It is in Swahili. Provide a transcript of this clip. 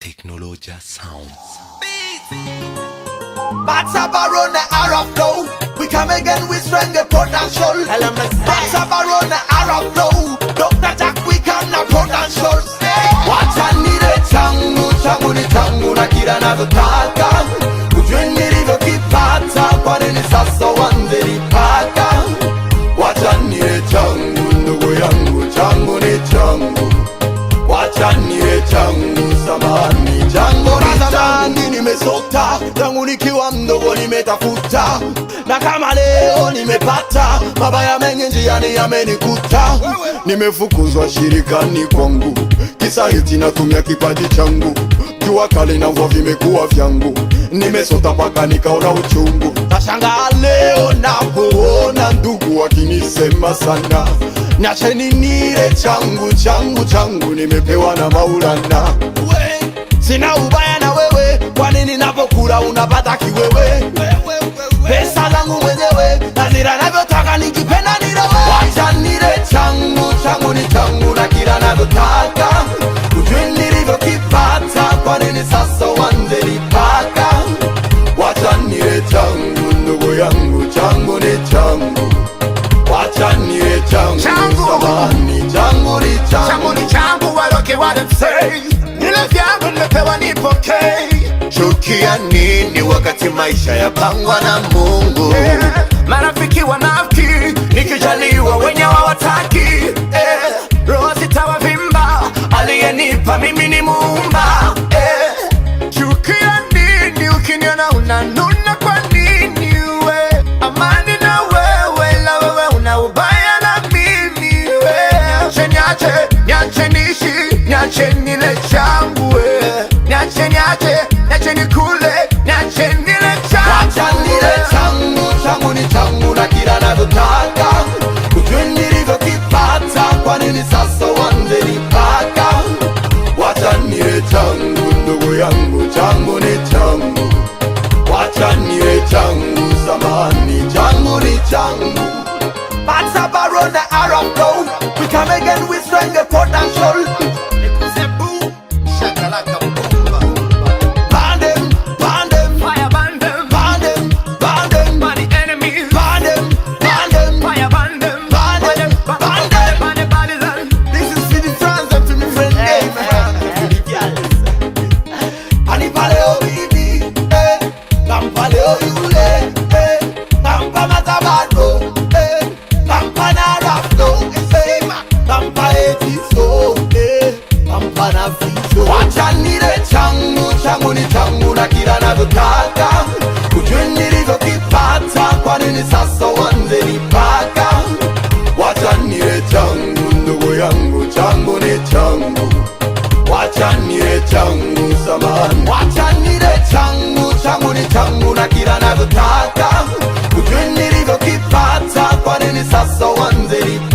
Technologia Sounds. Baron the Arab flow. We come again with strength potential. Baron the Arab flow. Dr. Jack, we can not potential. Watch and need a changu, changu ni changu na kila nazotaka. Ujue nilivyokipata kwa nini sasa wanze nipaka. Wacha nile changu ndugu yangu, changu ni changu. Wacha nile changu samani, changu ni changu. Nimesota tangu nikiwa mdogo nimetafuta, na kama leo nimepata, mabaya mengi njiani yamenikuta. Nimefukuzwa shirikani kwangu, kisa eti natumia kipaji changu. Jua kali na mvua vimekuwa vyangu, nimesota paka nikaona uchungu. Tashangaa leo napoona ndugu wakinisema sana, niacheni nile changu changu changu, nimepewa na Maulana. Sina ubaya na wewe, kwa nini napokula unapata kiwewe? Pesa zangu mwenyewe, na zira navyotaka nikipenda nilewe. Wacha nile changu, changu ni changu na kila navyotaka. Ujue nilivyokipata, kwa nini sasa wanze nipaka. Wacha nile changu ndugu yangu, changu ni changu. Wacha nile changu, samani, changu ni changu. Changu ni changu, waloke walemsei, nile vyangu nimepewa nipokei. Chukia nini wakati maisha yapangwa na Mungu? Marafiki wanafiki, nikijaliwa wenye hawataki. Roho zitawavimba, aliyenipa mimi ni Muumba. Chukia nini ukiniona unanuna kwa nini we? Amani na wewe, la wewe una ubaya na mimi we. Niache niishi, niache nile changu we. Niache nikule, niache nile changu. Wacha nile changu, changu ni changu na kila navyotaka. Ujue nilivyokipata, kwa nini sasa wanze nipaka. Wacha nile changu ndugu yangu, changu ni changu. Wacha nile changu samani, changu ni changu. Baron the Arab flow. We come again with strength potential. Wacha nile changu, changu ni changu na kila navyotaka. Ujue nilivyokipata, kwa nini sasa wanze nipaka. Wacha nile changu ndugu yangu, changu ni changu. Wacha nile changu samani, wacha nile changu, changu ni changu na kila navyotaka. Ujue nilivyokipata, kwa nini sasa wanze nipaka.